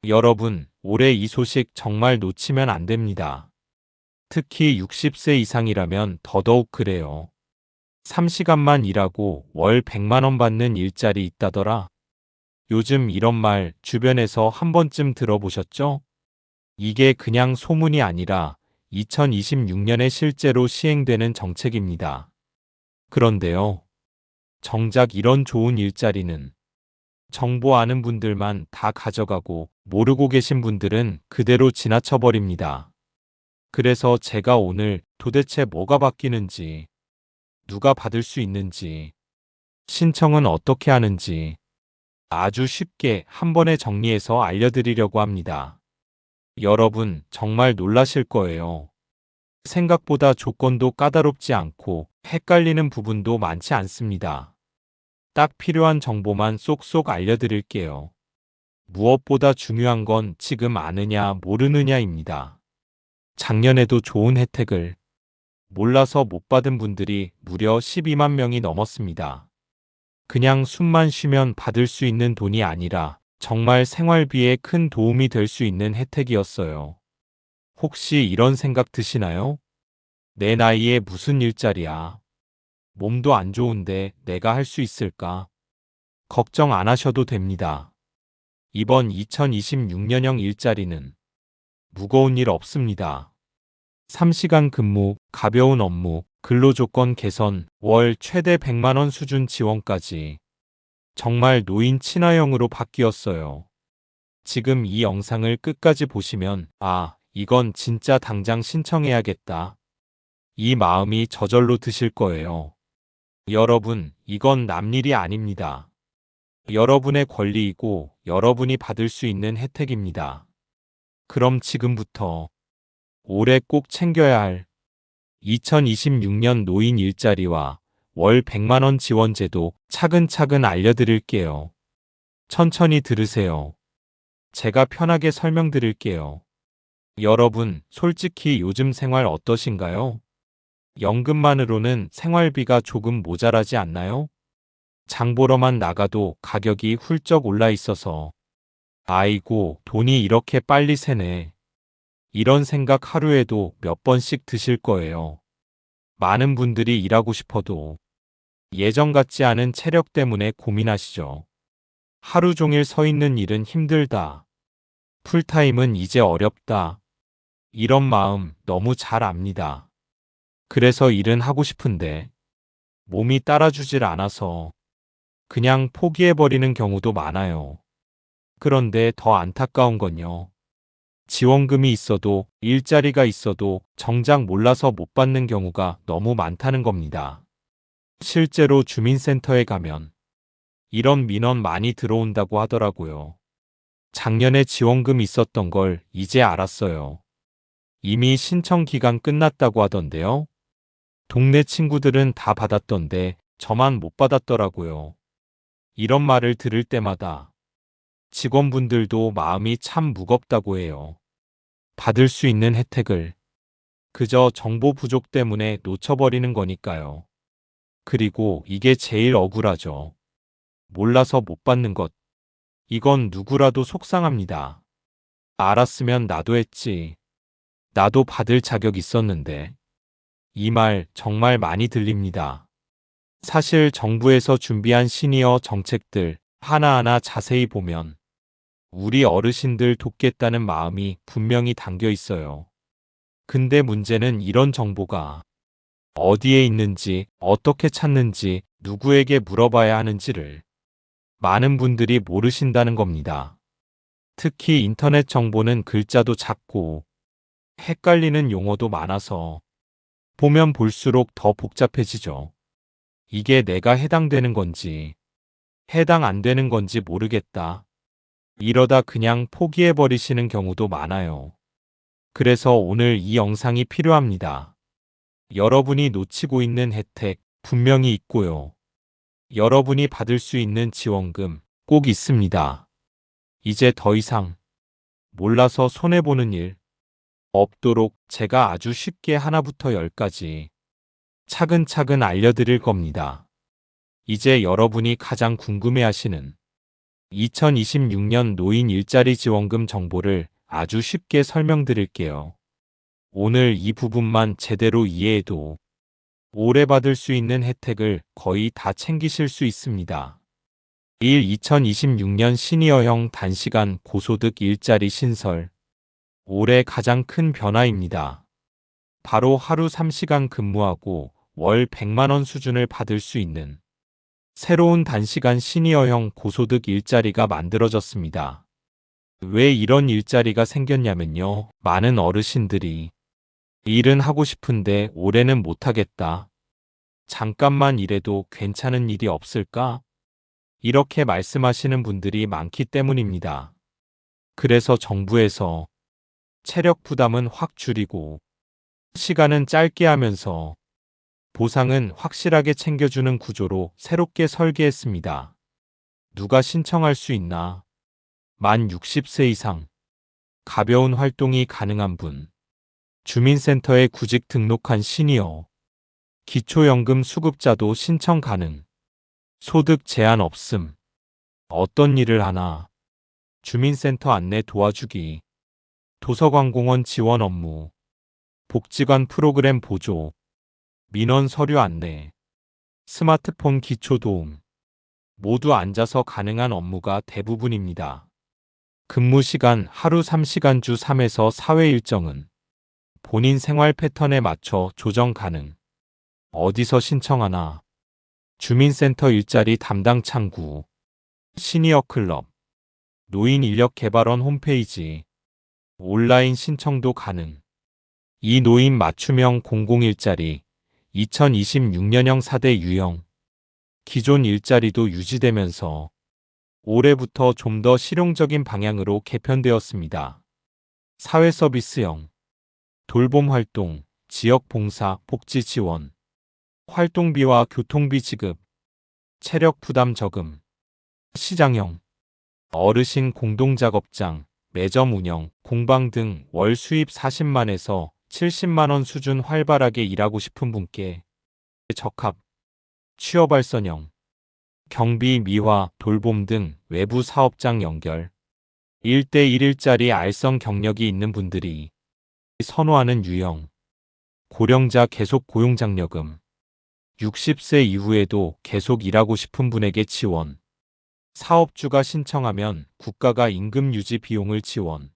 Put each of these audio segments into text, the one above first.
여러분, 올해 이 소식 정말 놓치면 안 됩니다. 특히 60세 이상이라면 더더욱 그래요. 3시간만 일하고 월 100만 원 받는 일자리 있다더라. 요즘 이런 말 주변에서 한 번쯤 들어보셨죠? 이게 그냥 소문이 아니라 2026년에 실제로 시행되는 정책입니다. 그런데요, 정작 이런 좋은 일자리는 정보 아는 분들만 다 가져가고 모르고 계신 분들은 그대로 지나쳐버립니다. 그래서 제가 오늘 도대체 뭐가 바뀌는지, 누가 받을 수 있는지, 신청은 어떻게 하는지 아주 쉽게 한 번에 정리해서 알려드리려고 합니다. 여러분, 정말 놀라실 거예요. 생각보다 조건도 까다롭지 않고 헷갈리는 부분도 많지 않습니다. 딱 필요한 정보만 쏙쏙 알려드릴게요. 무엇보다 중요한 건 지금 아느냐 모르느냐입니다. 작년에도 좋은 혜택을 몰라서 못 받은 분들이 무려 12만 명이 넘었습니다. 그냥 숨만 쉬면 받을 수 있는 돈이 아니라 정말 생활비에 큰 도움이 될 수 있는 혜택이었어요. 혹시 이런 생각 드시나요? 내 나이에 무슨 일자리야? 몸도 안 좋은데 내가 할 수 있을까? 걱정 안 하셔도 됩니다. 이번 2026년형 일자리는 무거운 일 없습니다. 3시간 근무, 가벼운 업무, 근로조건 개선, 월 최대 100만 원 수준 지원까지 정말 노인 친화형으로 바뀌었어요. 지금 이 영상을 끝까지 보시면 이건 진짜 당장 신청해야겠다. 이 마음이 저절로 드실 거예요. 여러분, 이건 남일이 아닙니다. 여러분의 권리이고 여러분이 받을 수 있는 혜택입니다. 그럼 지금부터 올해 꼭 챙겨야 할 2026년 노인 일자리와 월 100만 원 지원제도 차근차근 알려드릴게요. 천천히 들으세요. 제가 편하게 설명드릴게요. 여러분, 솔직히 요즘 생활 어떠신가요? 연금만으로는 생활비가 조금 모자라지 않나요? 장 보러만 나가도 가격이 훌쩍 올라 있어서 아이고, 돈이 이렇게 빨리 새네. 이런 생각 하루에도 몇 번씩 드실 거예요. 많은 분들이 일하고 싶어도 예전 같지 않은 체력 때문에 고민하시죠. 하루 종일 서 있는 일은 힘들다. 풀타임은 이제 어렵다. 이런 마음 너무 잘 압니다. 그래서 일은 하고 싶은데 몸이 따라주질 않아서 그냥 포기해버리는 경우도 많아요. 그런데 더 안타까운 건요. 지원금이 있어도 일자리가 있어도 정작 몰라서 못 받는 경우가 너무 많다는 겁니다. 실제로 주민센터에 가면 이런 민원 많이 들어온다고 하더라고요. 작년에 지원금 있었던 걸 이제 알았어요. 이미 신청 기간 끝났다고 하던데요. 동네 친구들은 다 받았던데 저만 못 받았더라고요. 이런 말을 들을 때마다 직원분들도 마음이 참 무겁다고 해요. 받을 수 있는 혜택을 그저 정보 부족 때문에 놓쳐버리는 거니까요. 그리고 이게 제일 억울하죠. 몰라서 못 받는 것. 이건 누구라도 속상합니다. 알았으면 나도 했지. 나도 받을 자격 있었는데. 이 말 정말 많이 들립니다. 사실 정부에서 준비한 시니어 정책들 하나하나 자세히 보면 우리 어르신들 돕겠다는 마음이 분명히 담겨 있어요. 근데 문제는 이런 정보가 어디에 있는지, 어떻게 찾는지, 누구에게 물어봐야 하는지를 많은 분들이 모르신다는 겁니다. 특히 인터넷 정보는 글자도 작고 헷갈리는 용어도 많아서 보면 볼수록 더 복잡해지죠. 이게 내가 해당되는 건지, 해당 안 되는 건지 모르겠다. 이러다 그냥 포기해버리시는 경우도 많아요. 그래서 오늘 이 영상이 필요합니다. 여러분이 놓치고 있는 혜택 분명히 있고요. 여러분이 받을 수 있는 지원금 꼭 있습니다. 이제 더 이상 몰라서 손해보는 일 없도록 제가 아주 쉽게 하나부터 열까지 차근차근 알려드릴 겁니다. 이제 여러분이 가장 궁금해하시는 2026년 노인 일자리 지원금 정보를 아주 쉽게 설명드릴게요. 오늘 이 부분만 제대로 이해해도 올해 받을 수 있는 혜택을 거의 다 챙기실 수 있습니다. 1. 2026년 시니어형 단시간 고소득 일자리 신설. 올해 가장 큰 변화입니다. 바로 하루 3시간 근무하고 월 100만 원 수준을 받을 수 있는 새로운 단시간 시니어형 고소득 일자리가 만들어졌습니다. 왜 이런 일자리가 생겼냐면요. 많은 어르신들이 일은 하고 싶은데 올해는 못하겠다. 잠깐만 일해도 괜찮은 일이 없을까? 이렇게 말씀하시는 분들이 많기 때문입니다. 그래서 정부에서 체력 부담은 확 줄이고 시간은 짧게 하면서 보상은 확실하게 챙겨주는 구조로 새롭게 설계했습니다. 누가 신청할 수 있나? 만 60세 이상, 가벼운 활동이 가능한 분, 주민센터에 구직 등록한 시니어, 기초연금 수급자도 신청 가능, 소득 제한 없음, 어떤 일을 하나, 주민센터 안내 도와주기, 도서관공원 지원 업무, 복지관 프로그램 보조, 민원 서류 안내, 스마트폰 기초 도움, 모두 앉아서 가능한 업무가 대부분입니다. 근무 시간 하루 3시간 주 3에서 4회 일정은 본인 생활 패턴에 맞춰 조정 가능. 어디서 신청하나? 주민센터 일자리 담당 창구, 시니어 클럽, 노인인력개발원 홈페이지, 온라인 신청도 가능. 이 노인 맞춤형 공공일자리 2026년형 4대 유형. 기존 일자리도 유지되면서 올해부터 좀 더 실용적인 방향으로 개편되었습니다. 사회서비스형, 돌봄 활동, 지역 봉사, 복지 지원, 활동비와 교통비 지급, 체력 부담 저금, 시장형, 어르신 공동작업장, 매점 운영, 공방 등 월 수입 40만에서 70만 원 수준 활발하게 일하고 싶은 분께 적합, 취업발전형, 경비, 미화, 돌봄 등 외부 사업장 연결, 1대1 일자리 알선 경력이 있는 분들이 선호하는 유형, 고령자 계속 고용장려금, 60세 이후에도 계속 일하고 싶은 분에게 지원, 사업주가 신청하면 국가가 임금 유지 비용을 지원,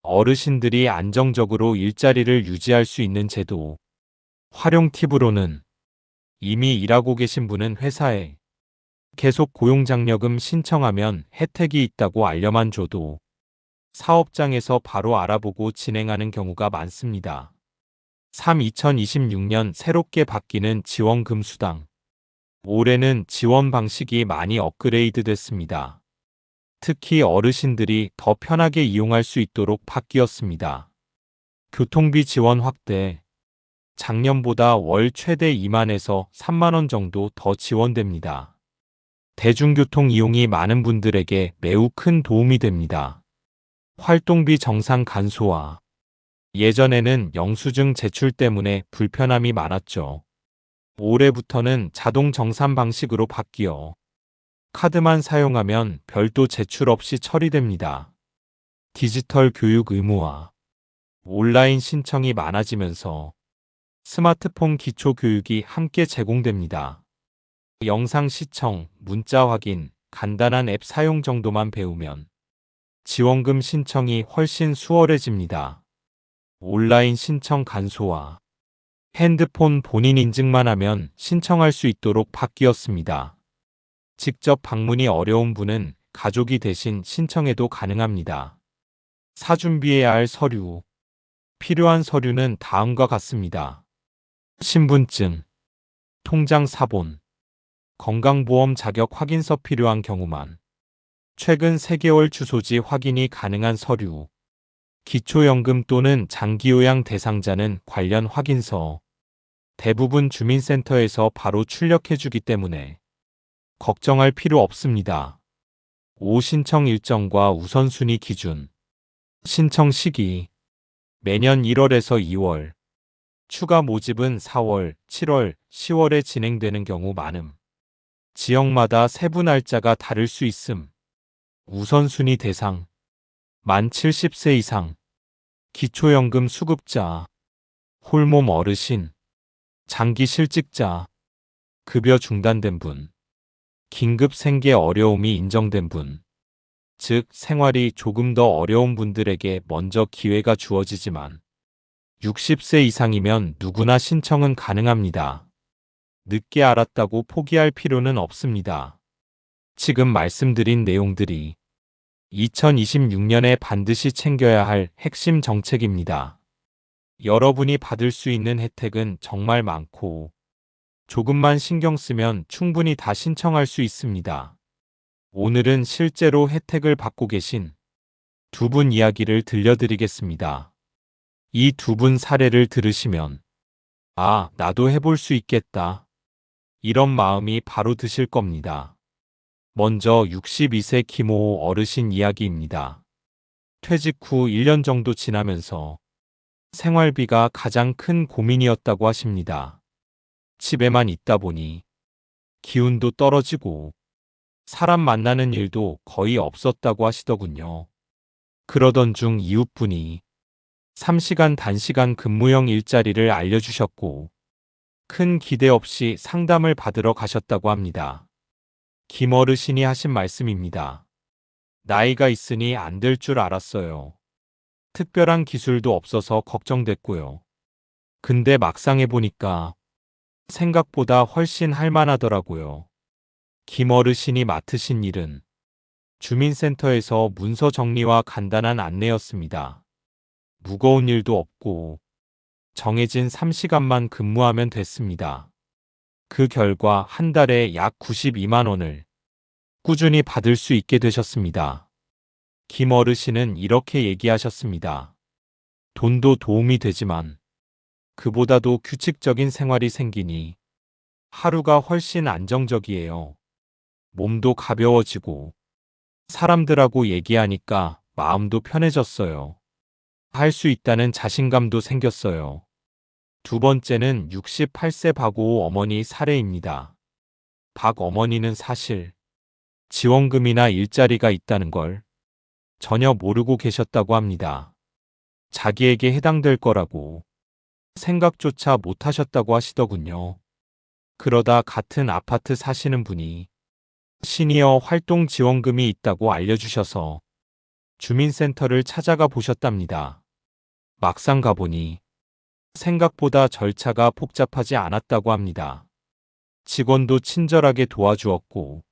어르신들이 안정적으로 일자리를 유지할 수 있는 제도. 활용 팁으로는 이미 일하고 계신 분은 회사에 계속 고용장려금 신청하면 혜택이 있다고 알려만 줘도 사업장에서 바로 알아보고 진행하는 경우가 많습니다. 3. 2026년 새롭게 바뀌는 지원금 수당. 올해는 지원 방식이 많이 업그레이드 됐습니다. 특히 어르신들이 더 편하게 이용할 수 있도록 바뀌었습니다. 교통비 지원 확대. 작년보다 월 최대 2만에서 3만 원 정도 더 지원됩니다. 대중교통 이용이 많은 분들에게 매우 큰 도움이 됩니다. 활동비 정상 간소화. 예전에는 영수증 제출 때문에 불편함이 많았죠. 올해부터는 자동 정산 방식으로 바뀌어 카드만 사용하면 별도 제출 없이 처리됩니다. 디지털 교육 의무화. 온라인 신청이 많아지면서 스마트폰 기초 교육이 함께 제공됩니다. 영상 시청, 문자 확인, 간단한 앱 사용 정도만 배우면 지원금 신청이 훨씬 수월해집니다. 온라인 신청 간소화. 핸드폰 본인 인증만 하면 신청할 수 있도록 바뀌었습니다. 직접 방문이 어려운 분은 가족이 대신 신청해도 가능합니다. 사준비해야 할 서류. 필요한 서류는 다음과 같습니다. 신분증, 통장 사본, 건강보험 자격 확인서 필요한 경우만, 최근 3개월 주소지 확인이 가능한 서류, 기초연금 또는 장기요양 대상자는 관련 확인서, 대부분 주민센터에서 바로 출력해주기 때문에 걱정할 필요 없습니다. 5. 신청 일정과 우선순위 기준. 신청 시기. 매년 1월에서 2월. 추가 모집은 4월, 7월, 10월에 진행되는 경우 많음. 지역마다 세부 날짜가 다를 수 있음. 우선순위 대상, 만 70세 이상, 기초연금 수급자, 홀몸 어르신, 장기 실직자, 급여 중단된 분, 긴급 생계 어려움이 인정된 분, 즉 생활이 조금 더 어려운 분들에게 먼저 기회가 주어지지만 60세 이상이면 누구나 신청은 가능합니다. 늦게 알았다고 포기할 필요는 없습니다. 지금 말씀드린 내용들이 2026년에 반드시 챙겨야 할 핵심 정책입니다. 여러분이 받을 수 있는 혜택은 정말 많고 조금만 신경 쓰면 충분히 다 신청할 수 있습니다. 오늘은 실제로 혜택을 받고 계신 두 분 이야기를 들려드리겠습니다. 이 두 분 사례를 들으시면 아, 나도 해볼 수 있겠다. 이런 마음이 바로 드실 겁니다. 먼저 62세 김호호 어르신 이야기입니다. 퇴직 후 1년 정도 지나면서 생활비가 가장 큰 고민이었다고 하십니다. 집에만 있다 보니 기운도 떨어지고 사람 만나는 일도 거의 없었다고 하시더군요. 그러던 중 이웃분이 3시간 단시간 근무형 일자리를 알려주셨고 큰 기대 없이 상담을 받으러 가셨다고 합니다. 김 어르신이 하신 말씀입니다. 나이가 있으니 안 될 줄 알았어요. 특별한 기술도 없어서 걱정됐고요. 근데 막상 해보니까 생각보다 훨씬 할만하더라고요. 김 어르신이 맡으신 일은 주민센터에서 문서 정리와 간단한 안내였습니다. 무거운 일도 없고 정해진 3시간만 근무하면 됐습니다. 그 결과 한 달에 약 92만 원을 꾸준히 받을 수 있게 되셨습니다. 김 어르신은 이렇게 얘기하셨습니다. 돈도 도움이 되지만 그보다도 규칙적인 생활이 생기니 하루가 훨씬 안정적이에요. 몸도 가벼워지고 사람들하고 얘기하니까 마음도 편해졌어요. 할 수 있다는 자신감도 생겼어요. 두 번째는 68세 박오호 어머니 사례입니다. 박 어머니는 사실 지원금이나 일자리가 있다는 걸 전혀 모르고 계셨다고 합니다. 자기에게 해당될 거라고 생각조차 못 하셨다고 하시더군요. 그러다 같은 아파트 사시는 분이 시니어 활동 지원금이 있다고 알려주셔서 주민센터를 찾아가 보셨답니다. 막상 가보니 생각보다 절차가 복잡하지 않았다고 합니다. 직원도 친절하게 도와주었고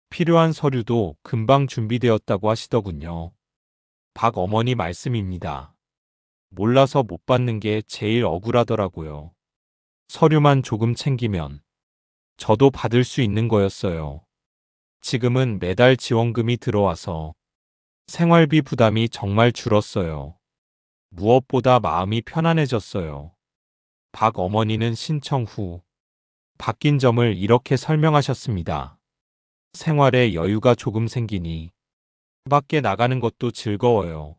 필요한 서류도 금방 준비되었다고 하시더군요. 박 어머니 말씀입니다. 몰라서 못 받는 게 제일 억울하더라고요. 서류만 조금 챙기면 저도 받을 수 있는 거였어요. 지금은 매달 지원금이 들어와서 생활비 부담이 정말 줄었어요. 무엇보다 마음이 편안해졌어요. 박 어머니는 신청 후 바뀐 점을 이렇게 설명하셨습니다. 생활에 여유가 조금 생기니 밖에 나가는 것도 즐거워요.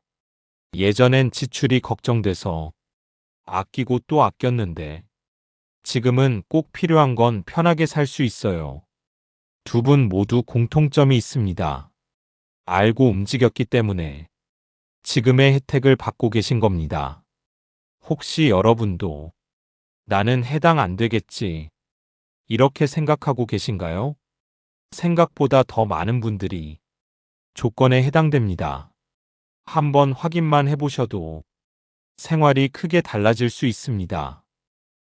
예전엔 지출이 걱정돼서 아끼고 또 아꼈는데 지금은 꼭 필요한 건 편하게 살 수 있어요. 두 분 모두 공통점이 있습니다. 알고 움직였기 때문에 지금의 혜택을 받고 계신 겁니다. 혹시 여러분도 나는 해당 안 되겠지 이렇게 생각하고 계신가요? 생각보다 더 많은 분들이 조건에 해당됩니다. 한번 확인만 해보셔도 생활이 크게 달라질 수 있습니다.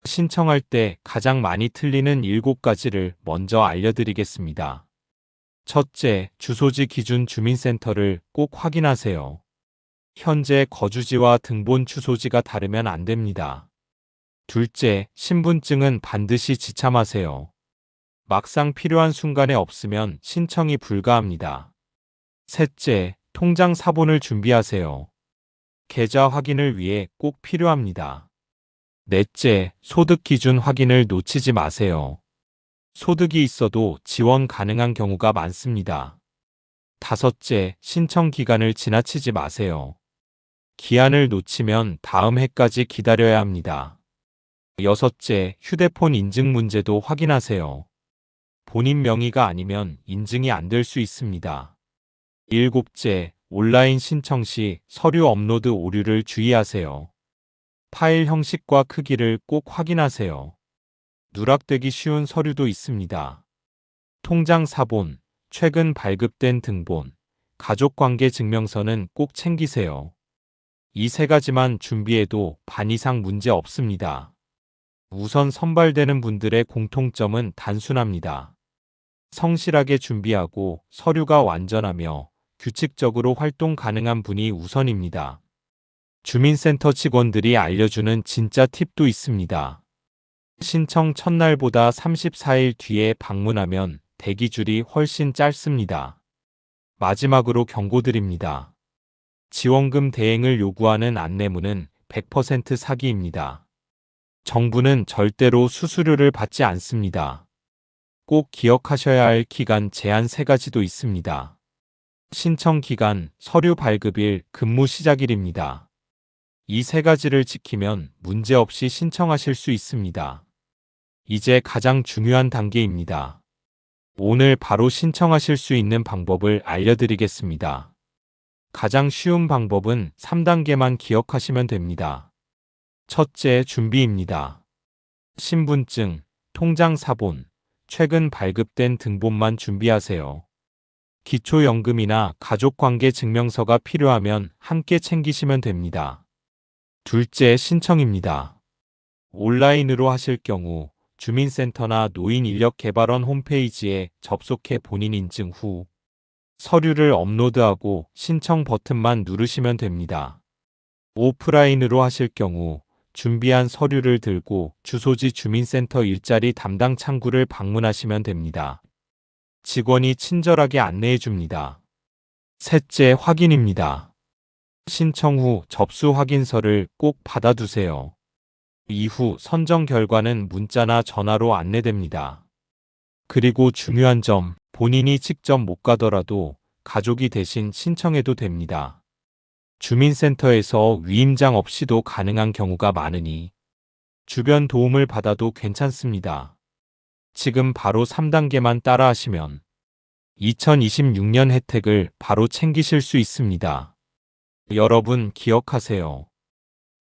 신청할 때 가장 많이 틀리는 7가지를 먼저 알려드리겠습니다. 첫째, 주소지 기준 주민센터를 꼭 확인하세요. 현재 거주지와 등본 주소지가 다르면 안 됩니다. 둘째, 신분증은 반드시 지참하세요. 막상 필요한 순간에 없으면 신청이 불가합니다. 셋째, 통장 사본을 준비하세요. 계좌 확인을 위해 꼭 필요합니다. 넷째, 소득 기준 확인을 놓치지 마세요. 소득이 있어도 지원 가능한 경우가 많습니다. 다섯째, 신청 기간을 지나치지 마세요. 기한을 놓치면 다음 해까지 기다려야 합니다. 여섯째, 휴대폰 인증 문제도 확인하세요. 본인 명의가 아니면 인증이 안 될 수 있습니다. 일곱째, 온라인 신청 시 서류 업로드 오류를 주의하세요. 파일 형식과 크기를 꼭 확인하세요. 누락되기 쉬운 서류도 있습니다. 통장 사본, 최근 발급된 등본, 가족관계 증명서는 꼭 챙기세요. 이 세 가지만 준비해도 반 이상 문제 없습니다. 우선 선발되는 분들의 공통점은 단순합니다. 성실하게 준비하고 서류가 완전하며 규칙적으로 활동 가능한 분이 우선입니다. 주민센터 직원들이 알려주는 진짜 팁도 있습니다. 신청 첫날보다 34일 뒤에 방문하면 대기줄이 훨씬 짧습니다. 마지막으로 경고드립니다. 지원금 대행을 요구하는 안내문은 100% 사기입니다. 정부는 절대로 수수료를 받지 않습니다. 꼭 기억하셔야 할 기간 제한 3가지도 있습니다. 신청 기간, 서류 발급일, 근무 시작일입니다. 이 3가지를 지키면 문제없이 신청하실 수 있습니다. 이제 가장 중요한 단계입니다. 오늘 바로 신청하실 수 있는 방법을 알려드리겠습니다. 가장 쉬운 방법은 3단계만 기억하시면 됩니다. 첫째, 준비입니다. 신분증, 통장 사본, 최근 발급된 등본만 준비하세요. 기초연금이나 가족관계 증명서가 필요하면 함께 챙기시면 됩니다. 둘째, 신청입니다. 온라인으로 하실 경우 주민센터나 노인인력개발원 홈페이지에 접속해 본인 인증 후 서류를 업로드하고 신청 버튼만 누르시면 됩니다. 오프라인으로 하실 경우 준비한 서류를 들고 주소지 주민센터 일자리 담당 창구를 방문하시면 됩니다. 직원이 친절하게 안내해 줍니다. 셋째, 확인입니다. 신청 후 접수 확인서를 꼭 받아두세요. 이후 선정 결과는 문자나 전화로 안내됩니다. 그리고 중요한 점, 본인이 직접 못 가더라도 가족이 대신 신청해도 됩니다. 주민센터에서 위임장 없이도 가능한 경우가 많으니 주변 도움을 받아도 괜찮습니다. 지금 바로 3단계만 따라하시면 2026년 혜택을 바로 챙기실 수 있습니다. 여러분 기억하세요.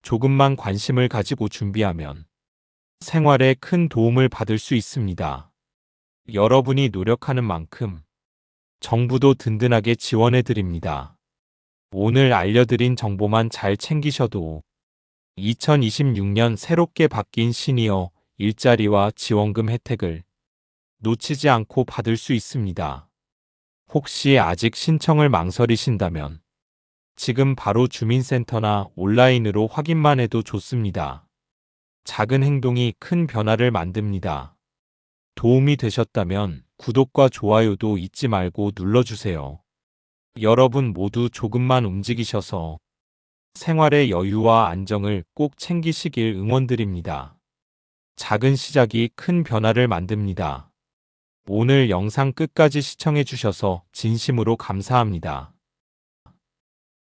조금만 관심을 가지고 준비하면 생활에 큰 도움을 받을 수 있습니다. 여러분이 노력하는 만큼 정부도 든든하게 지원해 드립니다. 오늘 알려드린 정보만 잘 챙기셔도 2026년 새롭게 바뀐 시니어 일자리와 지원금 혜택을 놓치지 않고 받을 수 있습니다. 혹시 아직 신청을 망설이신다면 지금 바로 주민센터나 온라인으로 확인만 해도 좋습니다. 작은 행동이 큰 변화를 만듭니다. 도움이 되셨다면 구독과 좋아요도 잊지 말고 눌러주세요. 여러분 모두 조금만 움직이셔서 생활의 여유와 안정을 꼭 챙기시길 응원드립니다. 작은 시작이 큰 변화를 만듭니다. 오늘 영상 끝까지 시청해 주셔서 진심으로 감사합니다.